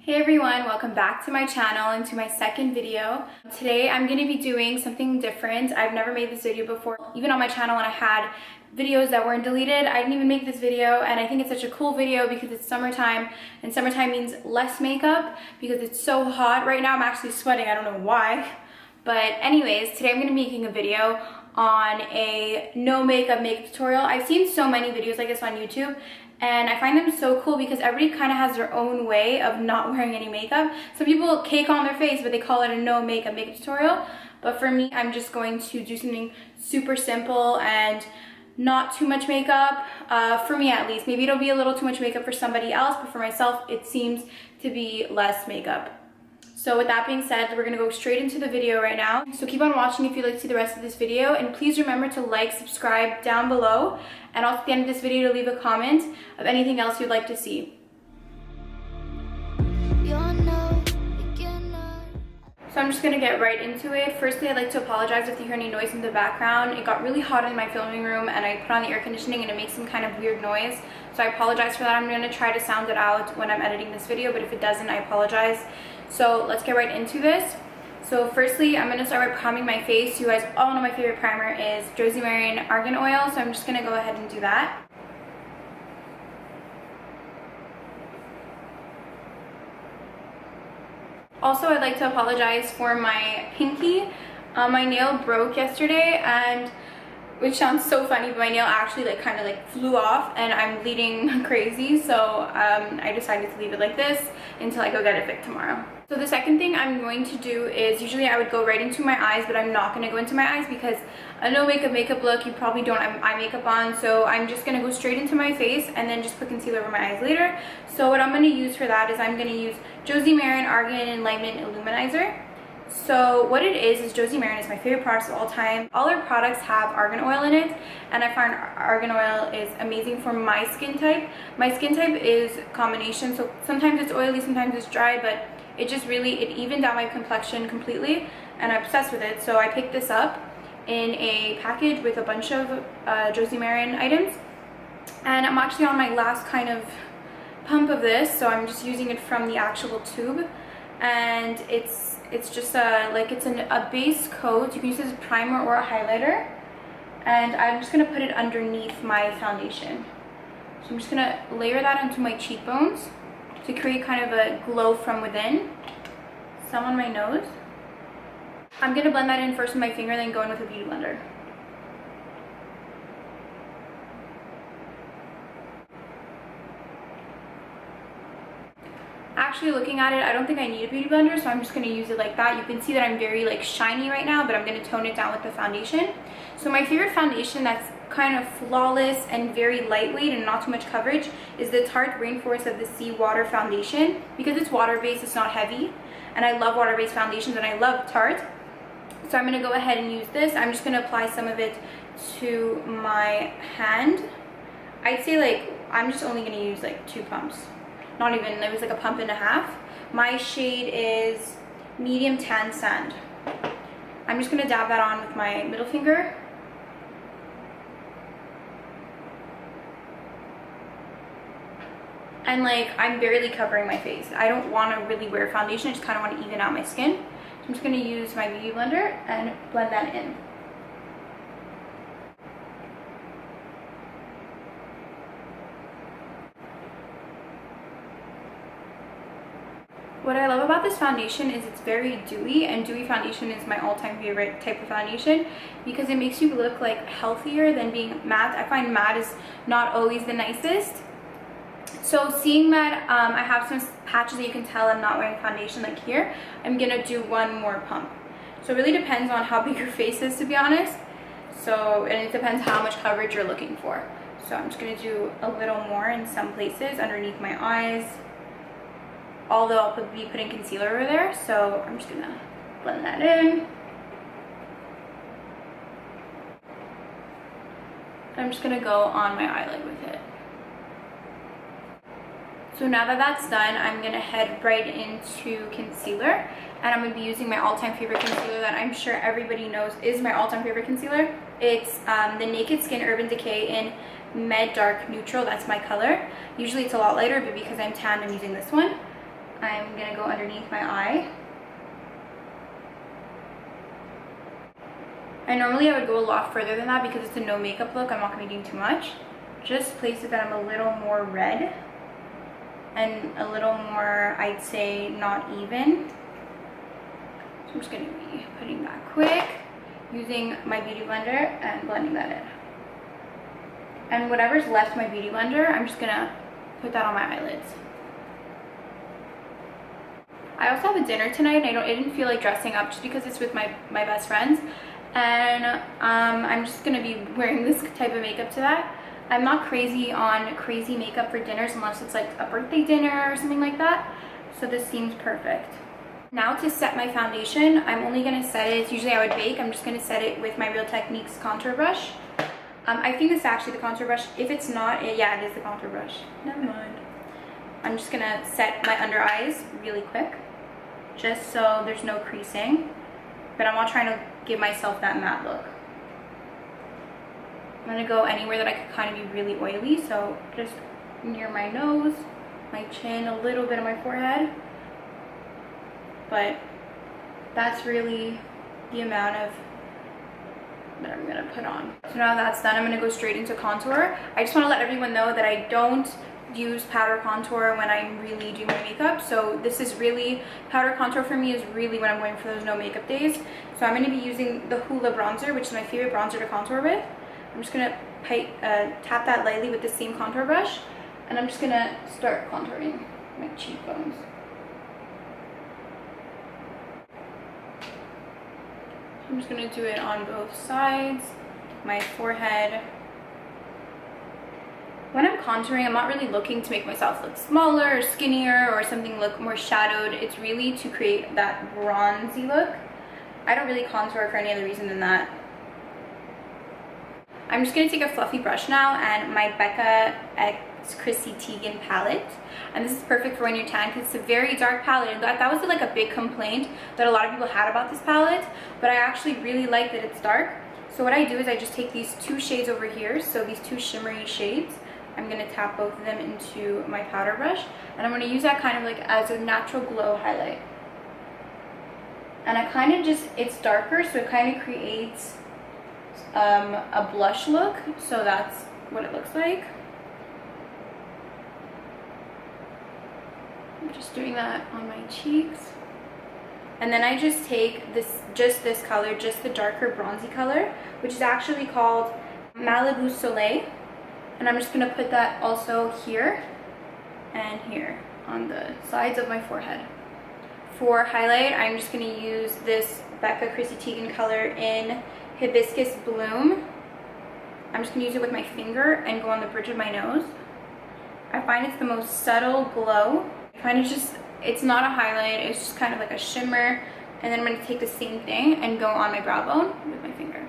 Hey everyone, welcome back to my channel and to my second video. Today I'm going to be doing something different. I've never made this video before. Even on my channel when I had videos that weren't deleted, I didn't even make this video, and I think it's such a cool video because it's summertime, and summertime means less makeup because it's so hot. Right now I'm actually sweating, I don't know why. But anyways, today I'm going to be making a video on a no makeup tutorial. I've seen so many videos like this on YouTube, and I find them so cool because everybody kind of has their own way of not wearing any makeup. Some people cake on their face, but they call it a no makeup tutorial. But for me, I'm just going to do something super simple and not too much makeup, for me at least. Maybe it'll be a little too much makeup for somebody else, but for myself, it seems to be less makeup. So with that being said, we're gonna go straight into the video right now. So keep on watching if you'd like to see the rest of this video, and please remember to like, subscribe down below, and also at the end of this video to leave a comment of anything else you'd like to see. So I'm just gonna get right into it. Firstly, I'd like to apologize if you hear any noise in the background. It got really hot in my filming room and I put on the air conditioning and it makes some kind of weird noise. So I apologize for that. I'm gonna try to sound it out when I'm editing this video, but if it doesn't, I apologize. So let's get right into this. So firstly, I'm gonna start by priming my face. You guys all know my favorite primer is Josie Maran Argan Oil, so I'm just gonna go ahead and do that. Also, I'd like to apologize for my pinky. My nail broke yesterday, and which sounds so funny, but my nail actually kind of flew off and I'm bleeding crazy. So I decided to leave it like this until I go get it fixed tomorrow. So the second thing I'm going to do is, usually I would go right into my eyes, but I'm not going to go into my eyes because a no makeup look, you probably don't have eye makeup on. So I'm just going to go straight into my face and then just put concealer over my eyes later. So what I'm going to use for that is I'm going to use Josie Maran Argan Enlightenment Illuminizer. So what it is Josie Maran is my favorite product of all time. All her products have argan oil in it, and I find argan oil is amazing for my skin type. My skin type is combination, so sometimes it's oily, sometimes it's dry, but it just really, it evened out my complexion completely, and I'm obsessed with it. So I picked this up in a package with a bunch of Josie Maran items, and I'm actually on my last kind of pump of this, so I'm just using it from the actual tube, and it's just a base coat. You can use this as a primer or a highlighter, and I'm just gonna put it underneath my foundation. So I'm just gonna layer that onto my cheekbones to create kind of a glow from within. Some on my nose. I'm gonna blend that in first with my finger, then go in with a beauty blender. Actually, looking at it, I don't think I need a beauty blender, so I'm just going to use it like that. You can see that I'm very shiny right now, but I'm going to tone it down with the foundation. So my favorite foundation that's kind of flawless and very lightweight and not too much coverage is the Tarte Rainforest of the Sea Water Foundation. Because it's water-based, it's not heavy, and I love water-based foundations, and I love Tarte. So I'm going to go ahead and use this. I'm just going to apply some of it to my hand. I'd say I'm just only going to use 2 pumps. Not even, it was a pump and a half. My shade is medium tan sand. I'm just gonna dab that on with my middle finger. And I'm barely covering my face. I don't want to really wear foundation, I just kind of want to even out my skin. So I'm just gonna use my beauty blender and blend that in. What I love about this foundation is it's very dewy, and dewy foundation is my all-time favorite type of foundation because it makes you look healthier than being matte. I find matte is not always the nicest. So seeing that I have some patches that you can tell I'm not wearing foundation here, I'm gonna do 1 more pump. So it really depends on how big your face is, to be honest. And it depends how much coverage you're looking for. So I'm just gonna do a little more in some places underneath my eyes. Although I'll be putting concealer over there, so I'm just gonna blend that in. I'm just gonna go on my eyelid with it. So now that that's done, I'm gonna head right into concealer, and I'm gonna be using my all-time favorite concealer that I'm sure everybody knows is my all-time favorite concealer. It's the Naked Skin Urban Decay in Med Dark Neutral. That's my color. Usually it's a lot lighter, but because I'm tan, I'm using this one. I'm gonna go underneath my eye. And normally I would go a lot further than that because it's a no makeup look. I'm not gonna be doing too much. Just places that I'm a little more red and a little more, I'd say, not even. So I'm just gonna be putting that quick, using my beauty blender and blending that in. And whatever's left in my beauty blender, I'm just gonna put that on my eyelids. I also have a dinner tonight and I didn't feel like dressing up just because it's with my best friends. And I'm just gonna be wearing this type of makeup to that. I'm not crazy on crazy makeup for dinners unless it's like a birthday dinner or something like that. So this seems perfect. Now to set my foundation, I'm only gonna set it, usually I would bake, I'm just gonna set it with my Real Techniques contour brush. I think this is actually the contour brush. If it's not, yeah, it is the contour brush. Never mind. I'm just gonna set my under eyes really quick, just so there's no creasing. But I'm not trying to give myself that matte look. I'm gonna go anywhere that I could kind of be really oily, so just near my nose, my chin, a little bit of my forehead. But that's really the amount of that I'm gonna put on. So now that's done, I'm gonna go straight into contour. I just wanna let everyone know that I don't use powder contour when I really do my makeup. So this is really, powder contour for me is really when I'm going for those no makeup days. So I'm gonna be using the Hoola bronzer, which is my favorite bronzer to contour with. I'm just gonna tap that lightly with the same contour brush, and I'm just gonna start contouring my cheekbones. I'm just gonna do it on both sides, my forehead. When I'm contouring, I'm not really looking to make myself look smaller or skinnier or something look more shadowed. It's really to create that bronzy look. I don't really contour for any other reason than that. I'm just gonna take a fluffy brush now and my Becca X Chrissy Teigen palette. And this is perfect for when you're tan because it's a very dark palette. And that was like a big complaint that a lot of people had about this palette, but I actually really like that it's dark. So what I do is I just take these two shades over here, so these two shimmery shades. I'm gonna tap both of them into my powder brush, and I'm gonna use that kind of like as a natural glow highlight. And I kind of just, it's darker, so it kind of creates a blush look. So that's what it looks like. I'm just doing that on my cheeks. And then I just take this color, just the darker bronzy color, which is actually called Malibu Soleil. And I'm just gonna put that also here and here on the sides of my forehead. For highlight, I'm just gonna use this Becca Chrissy Teigen color in Hibiscus Bloom. I'm just gonna use it with my finger and go on the bridge of my nose. I find it's the most subtle glow. Kind of just, it's not a highlight, it's just kind of like a shimmer. And then I'm gonna take the same thing and go on my brow bone with my finger.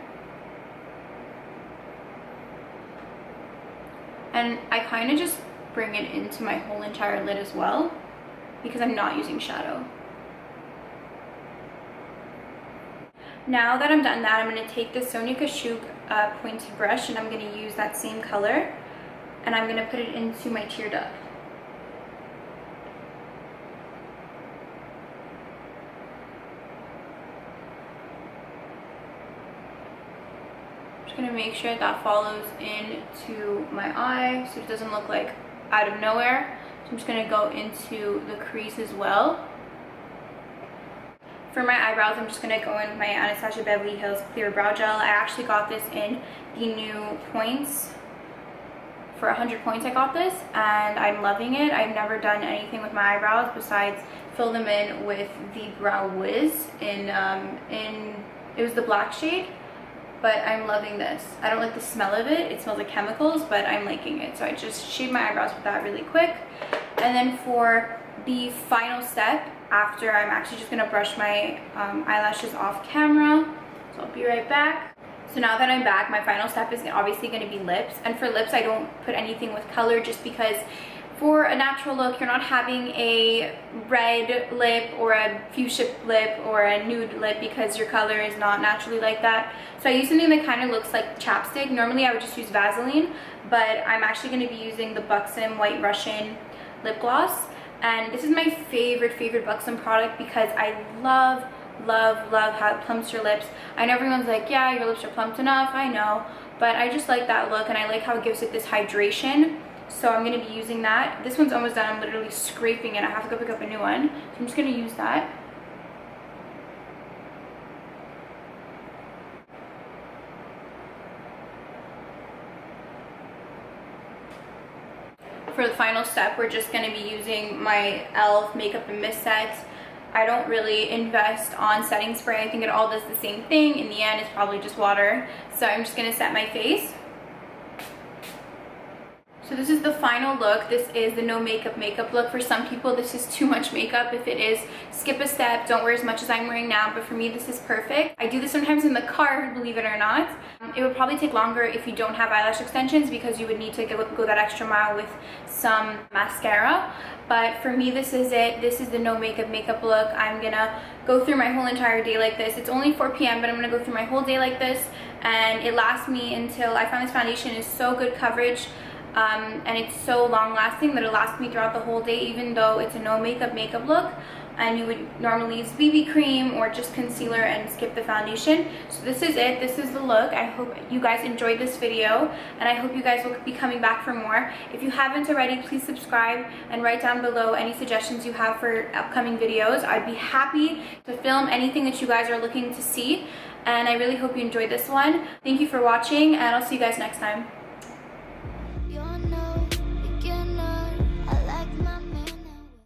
And I kind of just bring it into my whole entire lid as well because I'm not using shadow. Now that I'm done that, I'm going to take the Sonia Kashuk pointed brush and I'm going to use that same color and I'm going to put it into my tear duct. Gonna make sure that follows into my eye so it doesn't look like out of nowhere. So I'm just gonna go into the crease as well. For my eyebrows, I'm just gonna go in with my Anastasia Beverly Hills Clear Brow Gel. I actually got this in the new points. For 100 points I got this and I'm loving it. I've never done anything with my eyebrows besides fill them in with the Brow Wiz in it was the black shade. But I'm loving this. I don't like the smell of it. It smells like chemicals, but I'm liking it. So I just shade my eyebrows with that really quick. And then for the final step, after, I'm actually just gonna brush my eyelashes off camera. So I'll be right back. So now that I'm back, my final step is obviously gonna be lips. And for lips, I don't put anything with color just because for a natural look, you're not having a red lip or a fuchsia lip or a nude lip because your color is not naturally like that. So I use something that kind of looks like chapstick. Normally I would just use Vaseline, but I'm actually going to be using the Buxom White Russian lip gloss. And this is my favorite Buxom product because I love how it plumps your lips. I know everyone's like, yeah, your lips are plumped enough, I know, but I just like that look, and I like how it gives it this hydration. So I'm going to be using that. This one's almost done. I'm literally scraping it. I have to go pick up a new one. So I'm just going to use that. For the final step, we're just going to be using my e.l.f. makeup and mist set. I don't really invest on setting spray. I think it all does the same thing. In the end, it's probably just water. So I'm just going to set my face. So this is the final look. This is the no makeup look. For some people, this is too much makeup. If it is, skip a step. Don't wear as much as I'm wearing now, but for me, this is perfect. I do this sometimes in the car, believe it or not. It would probably take longer if you don't have eyelash extensions because you would need to go that extra mile with some mascara. But for me, this is it. This is the no makeup look. I'm gonna go through my whole entire day like this. It's only 4 p.m., but I'm gonna go through my whole day like this, and it lasts me until I find this foundation is so good coverage. And it's so long lasting that it lasts me throughout the whole day, even though it's a no makeup look and you would normally use BB cream or just concealer and skip the foundation. So this is it. This is the look. I hope you guys enjoyed this video, and I hope you guys will be coming back for more. If you haven't already, please subscribe and write down below any suggestions you have for upcoming videos. I'd be happy to film anything that you guys are looking to see, and I really hope you enjoyed this one. Thank you for watching, and I'll see you guys next time.